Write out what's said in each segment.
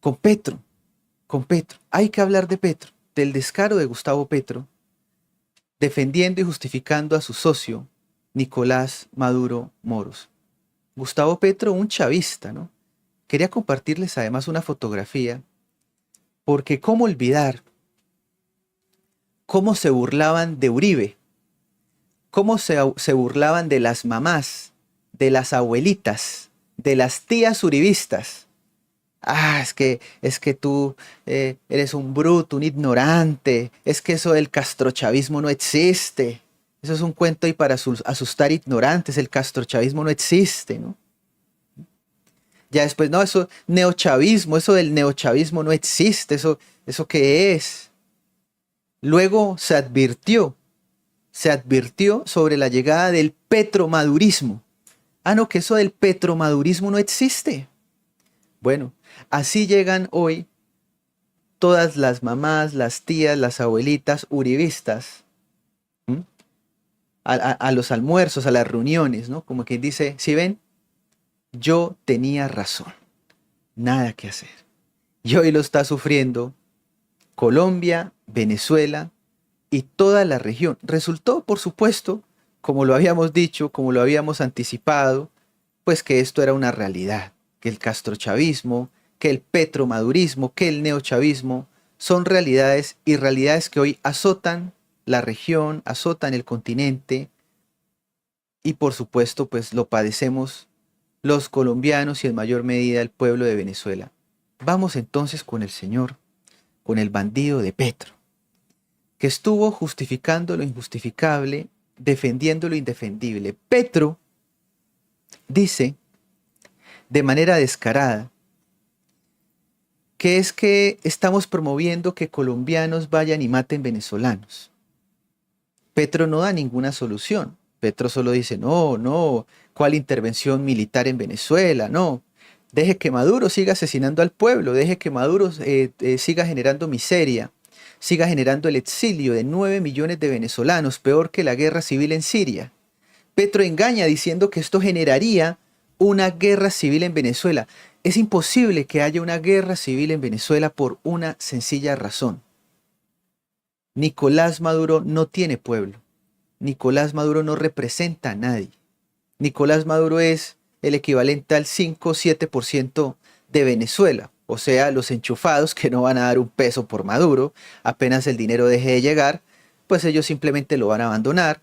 con Petro, con Petro. Hay que hablar de Petro, del descaro de Gustavo Petro, defendiendo y justificando a su socio, Nicolás Maduro Moros. Gustavo Petro, un chavista, ¿no? Quería compartirles además una fotografía, porque cómo olvidar cómo se burlaban de Uribe, cómo se burlaban de las mamás, de las abuelitas, de las tías uribistas. Ah, es que tú eres un bruto, un ignorante, es que eso del castrochavismo no existe. Eso es un cuento y para asustar ignorantes, el castrochavismo no existe, ¿no? Ya después, no, eso neochavismo, eso del neochavismo no existe, eso qué es. Luego se advirtió sobre la llegada del petromadurismo. Ah, no, que eso del petromadurismo no existe. Bueno, así llegan hoy todas las mamás, las tías, las abuelitas uribistas, ¿m? A los almuerzos, a las reuniones, ¿no? Como quien dice, si ven, yo tenía razón, nada que hacer. Y hoy lo está sufriendo Colombia, Venezuela y toda la región. Resultó, por supuesto, como lo habíamos dicho, como lo habíamos anticipado, pues que esto era una realidad, que el castrochavismo, que el petromadurismo, que el neochavismo son realidades y realidades que hoy azotan la región, azotan el continente y por supuesto pues lo padecemos los colombianos y en mayor medida el pueblo de Venezuela. Vamos entonces con el señor, con el bandido de Petro, que estuvo justificando lo injustificable, defendiendo lo indefendible. Petro dice de manera descarada que es que estamos promoviendo que colombianos vayan y maten venezolanos. Petro no da ninguna solución. Petro solo dice, no, no, ¿cuál intervención militar en Venezuela? No, deje que Maduro siga asesinando al pueblo, deje que Maduro siga generando miseria, siga generando el exilio de 9 millones de venezolanos, peor que la guerra civil en Siria. Petro engaña diciendo que esto generaría una guerra civil en Venezuela. Es imposible que haya una guerra civil en Venezuela por una sencilla razón. Nicolás Maduro no tiene pueblo. Nicolás Maduro no representa a nadie. Nicolás Maduro es el equivalente al 5 o 7% de Venezuela, o sea, los enchufados que no van a dar un peso por Maduro, apenas el dinero deje de llegar, pues ellos simplemente lo van a abandonar.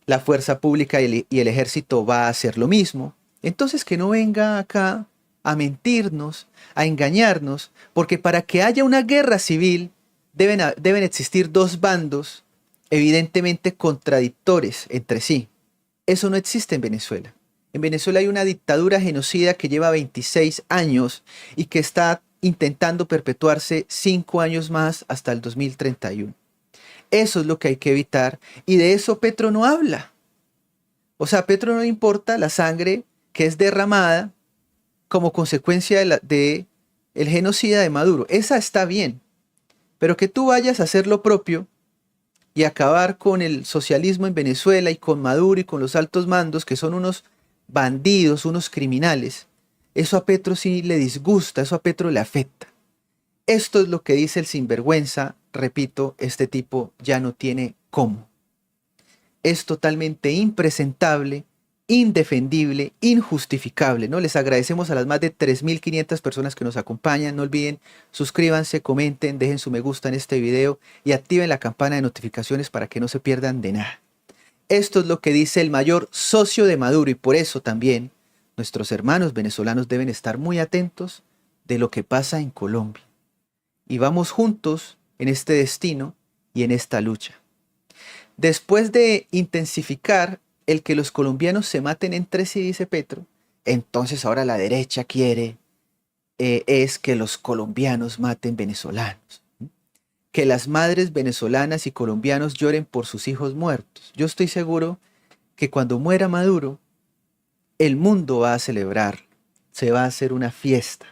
La fuerza pública y el ejército va a hacer lo mismo. Entonces que no venga acá a mentirnos, a engañarnos, porque para que haya una guerra civil deben existir dos bandos evidentemente contradictores entre sí. Eso no existe en Venezuela. En Venezuela hay una dictadura genocida que lleva 26 años y que está intentando perpetuarse 5 años más hasta el 2031. Eso es lo que hay que evitar y de eso Petro no habla. O sea, a Petro no le importa la sangre que es derramada como consecuencia de el genocida de Maduro. Esa está bien, pero que tú vayas a hacer lo propio y acabar con el socialismo en Venezuela y con Maduro y con los altos mandos que son unos bandidos, unos criminales, eso a Petro sí le disgusta, eso a Petro le afecta. Esto es lo que dice el sinvergüenza, repito, este tipo ya no tiene cómo. Es totalmente impresentable, indefendible, injustificable, ¿no? Les agradecemos a las más de 3.500 personas que nos acompañan. No olviden, suscríbanse, comenten, dejen su me gusta en este video y activen la campana de notificaciones para que no se pierdan de nada. Esto es lo que dice el mayor socio de Maduro y por eso también nuestros hermanos venezolanos deben estar muy atentos de lo que pasa en Colombia. Y vamos juntos en este destino y en esta lucha. Después de intensificar el que los colombianos se maten entre sí, dice Petro, entonces ahora la derecha quiere es que los colombianos maten venezolanos. Que las madres venezolanas y colombianos lloren por sus hijos muertos. Yo estoy seguro que cuando muera Maduro, el mundo va a celebrar, se va a hacer una fiesta.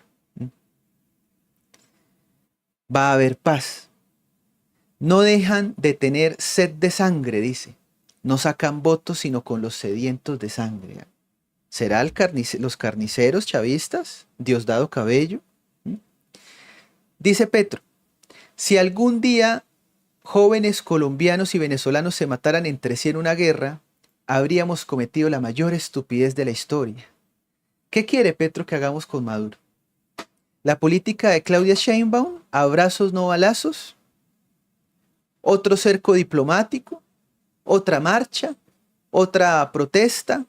Va a haber paz. No dejan de tener sed de sangre, dice. No sacan votos sino con los sedientos de sangre. ¿Será los carniceros chavistas? Diosdado Cabello. Dice Petro, si algún día jóvenes colombianos y venezolanos se mataran entre sí en una guerra, habríamos cometido la mayor estupidez de la historia. ¿Qué quiere Petro que hagamos con Maduro? ¿La política de Claudia Sheinbaum? ¿Abrazos no balazos? ¿Otro cerco diplomático? ¿Otra marcha? ¿Otra protesta?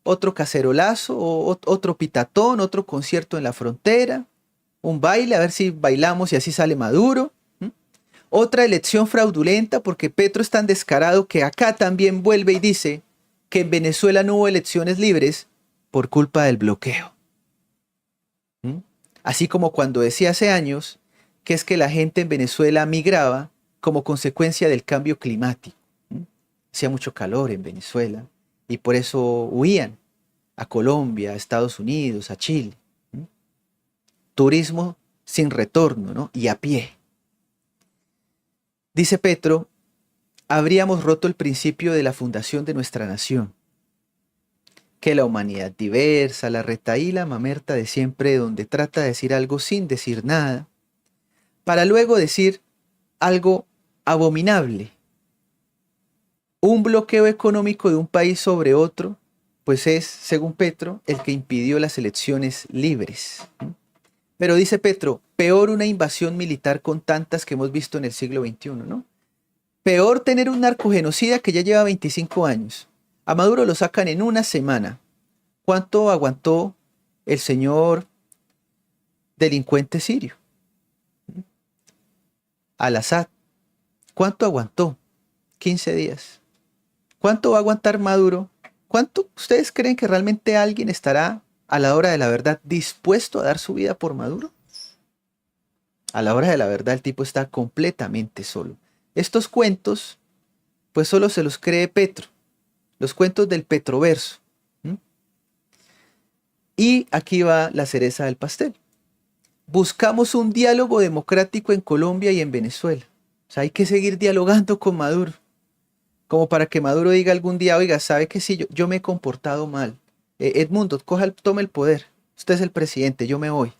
¿Otro cacerolazo? ¿Otro pitatón? ¿Otro concierto en la frontera? ¿Un baile? A ver si bailamos y así sale Maduro. Otra elección fraudulenta, porque Petro es tan descarado que acá también vuelve y dice que en Venezuela no hubo elecciones libres por culpa del bloqueo. Así como cuando decía hace años que es que la gente en Venezuela migraba como consecuencia del cambio climático. Hacía mucho calor en Venezuela y por eso huían a Colombia, a Estados Unidos, a Chile. Turismo sin retorno, ¿no? Y a pie. Dice Petro, habríamos roto el principio de la fundación de nuestra nación. Que la humanidad diversa, la retahíla mamerta de siempre, donde trata de decir algo sin decir nada, para luego decir algo abominable. Un bloqueo económico de un país sobre otro, pues es, según Petro, el que impidió las elecciones libres. Pero dice Petro, peor una invasión militar con tantas que hemos visto en el siglo XXI, ¿no? Peor tener un narcogenocida que ya lleva 25 años. A Maduro lo sacan en una semana. ¿Cuánto aguantó el señor delincuente sirio? Al-Assad. ¿Cuánto aguantó? 15 días. ¿Cuánto va a aguantar Maduro? ¿Cuánto ustedes creen que realmente alguien estará a la hora de la verdad dispuesto a dar su vida por Maduro? A la hora de la verdad el tipo está completamente solo. Estos cuentos, pues solo se los cree Petro. Los cuentos del Petroverso. Y aquí va la cereza del pastel. Buscamos un diálogo democrático en Colombia y en Venezuela. O sea, hay que seguir dialogando con Maduro. Como para que Maduro diga algún día, oiga, ¿sabe que sí? Yo me he comportado mal. Edmundo, tome el poder. Usted es el presidente, yo me voy.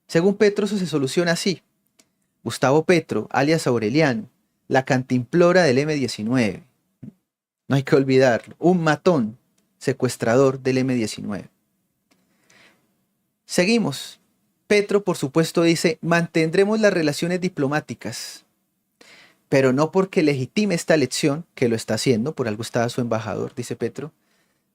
Según Petro, eso se soluciona así. Gustavo Petro, alias Aureliano, la cantimplora del M-19. No hay que olvidarlo. Un matón secuestrador del M-19. Seguimos. Petro, por supuesto, dice, mantendremos las relaciones diplomáticas, pero no porque legitime esta elección, que lo está haciendo, por algo estaba su embajador, dice Petro,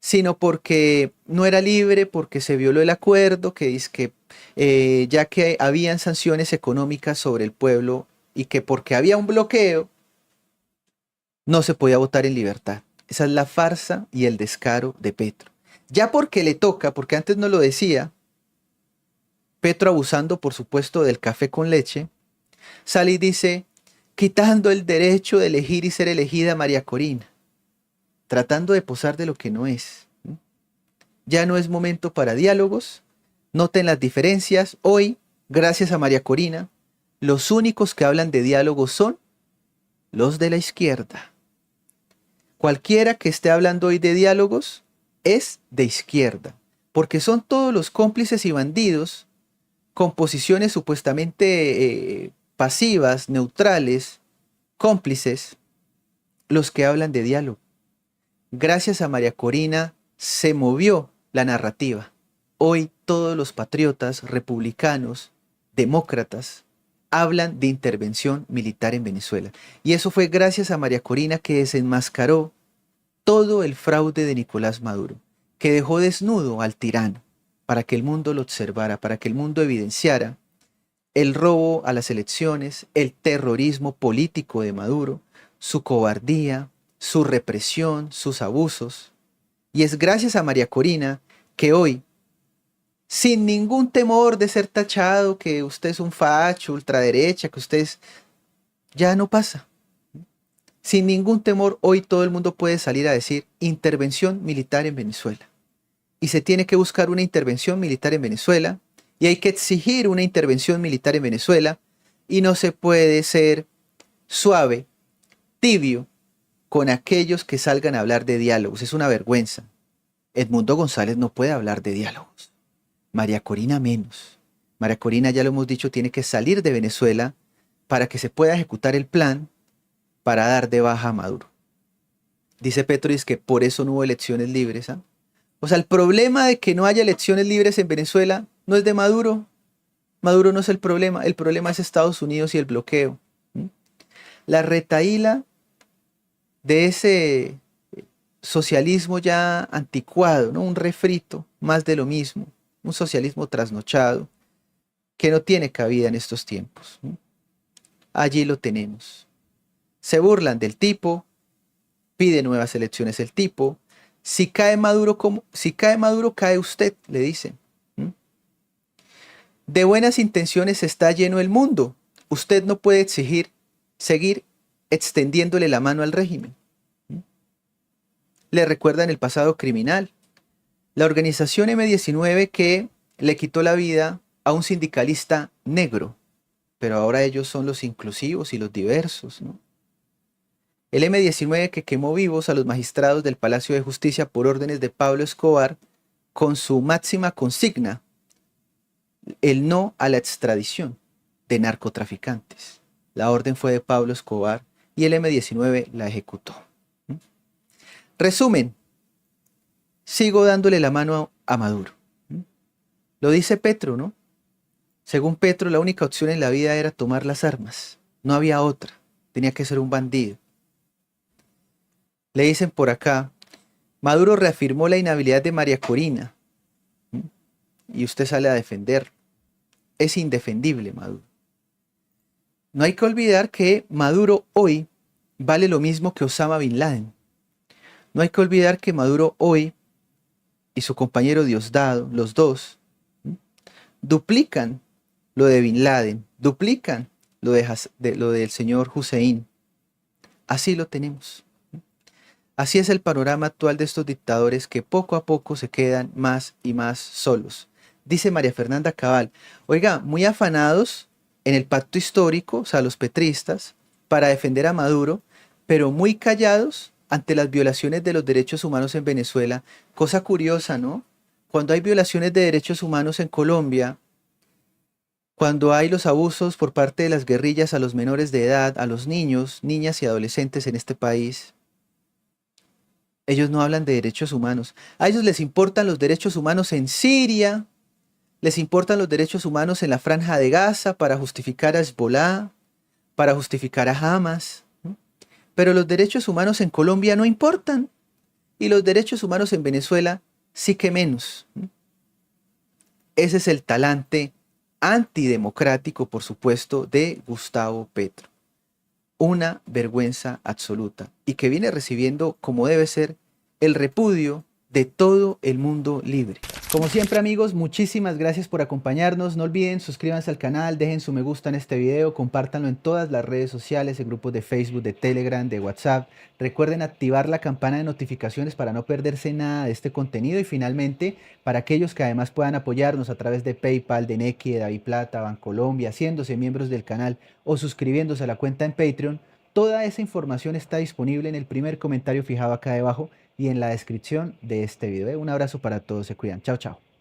sino porque no era libre, porque se violó el acuerdo, que dice que ya que habían sanciones económicas sobre el pueblo y que porque había un bloqueo, no se podía votar en libertad. Esa es la farsa y el descaro de Petro. Ya porque le toca, porque antes no lo decía, Petro abusando, por supuesto, del café con leche, sale y dice, quitando el derecho de elegir y ser elegida María Corina, tratando de posar de lo que no es. Ya no es momento para diálogos, noten las diferencias. Hoy, gracias a María Corina, los únicos que hablan de diálogos son los de la izquierda. Cualquiera que esté hablando hoy de diálogos es de izquierda, porque son todos los cómplices y bandidos con posiciones supuestamente pasivas, neutrales, cómplices, los que hablan de diálogo. Gracias a María Corina se movió la narrativa. Hoy todos los patriotas, republicanos, demócratas, hablan de intervención militar en Venezuela. Y eso fue gracias a María Corina que desenmascaró todo el fraude de Nicolás Maduro, que dejó desnudo al tirano para que el mundo lo observara, para que el mundo evidenciara el robo a las elecciones, el terrorismo político de Maduro, su cobardía, su represión, sus abusos. Y es gracias a María Corina que hoy, sin ningún temor de ser tachado, que usted es un facho, ultraderecha, que usted es... ya no pasa. Sin ningún temor, hoy todo el mundo puede salir a decir intervención militar en Venezuela. Y se tiene que buscar una intervención militar en Venezuela, y hay que exigir una intervención militar en Venezuela, y no se puede ser suave, tibio, con aquellos que salgan a hablar de diálogos. Es una vergüenza. Edmundo González no puede hablar de diálogos. María Corina menos. María Corina, ya lo hemos dicho, tiene que salir de Venezuela para que se pueda ejecutar el plan para dar de baja a Maduro. Dice Petro que por eso no hubo elecciones libres. ¿Ah? O sea, el problema de que no haya elecciones libres en Venezuela no es de Maduro. Maduro no es el problema es Estados Unidos y el bloqueo. ¿Mm? La retahíla de ese socialismo ya anticuado, ¿no? Un refrito, más de lo mismo, un socialismo trasnochado que no tiene cabida en estos tiempos. ¿Mm? Allí lo tenemos. Se burlan del tipo, pide nuevas elecciones el tipo. Si cae Maduro, cae usted, le dicen. ¿Mm? De buenas intenciones está lleno el mundo. Usted no puede seguir extendiéndole la mano al régimen. ¿Mm? Le recuerdan el pasado criminal. La organización M-19 que le quitó la vida a un sindicalista negro, pero ahora ellos son los inclusivos y los diversos, ¿no? El M-19 que quemó vivos a los magistrados del Palacio de Justicia por órdenes de Pablo Escobar con su máxima consigna, el no a la extradición de narcotraficantes. La orden fue de Pablo Escobar y el M-19 la ejecutó. ¿Mm? Resumen, sigo dándole la mano a Maduro. ¿Mm? Lo dice Petro, ¿no? Según Petro, la única opción en la vida era tomar las armas. No había otra. Tenía que ser un bandido. Le dicen por acá, Maduro reafirmó la inhabilidad de María Corina. ¿Mm? Y usted sale a defender. Es indefendible, Maduro. No hay que olvidar que Maduro hoy vale lo mismo que Osama Bin Laden. No hay que olvidar que Maduro hoy y su compañero Diosdado, los dos, ¿mm? duplican lo de Bin Laden, duplican lo del señor Hussein. Así lo tenemos. Así es el panorama actual de estos dictadores que poco a poco se quedan más y más solos. Dice María Fernanda Cabal, oiga, muy afanados en el pacto histórico, o sea, los petristas, para defender a Maduro, pero muy callados ante las violaciones de los derechos humanos en Venezuela. Cosa curiosa, ¿no? Cuando hay violaciones de derechos humanos en Colombia, cuando hay los abusos por parte de las guerrillas a los menores de edad, a los niños, niñas y adolescentes en este país, ellos no hablan de derechos humanos. A ellos les importan los derechos humanos en Siria, les importan los derechos humanos en la Franja de Gaza para justificar a Hezbollah, para justificar a Hamas. ¿No? Pero los derechos humanos en Colombia no importan. Y los derechos humanos en Venezuela sí que menos. ¿No? Ese es el talante antidemocrático, por supuesto, de Gustavo Petro. Una vergüenza absoluta y que viene recibiendo, como debe ser, el repudio de todo el mundo libre. Como siempre, amigos, muchísimas gracias por acompañarnos. No olviden, suscríbanse al canal, dejen su me gusta en este video, compártanlo en todas las redes sociales, en grupos de Facebook, de Telegram, de WhatsApp. Recuerden activar la campana de notificaciones para no perderse nada de este contenido. Y finalmente, para aquellos que además puedan apoyarnos a través de PayPal, de Nequi, de DaviPlata, Bancolombia, haciéndose miembros del canal o suscribiéndose a la cuenta en Patreon, toda esa información está disponible en el primer comentario fijado acá debajo y en la descripción de este video. Un abrazo para todos, se cuidan. Chao, chao.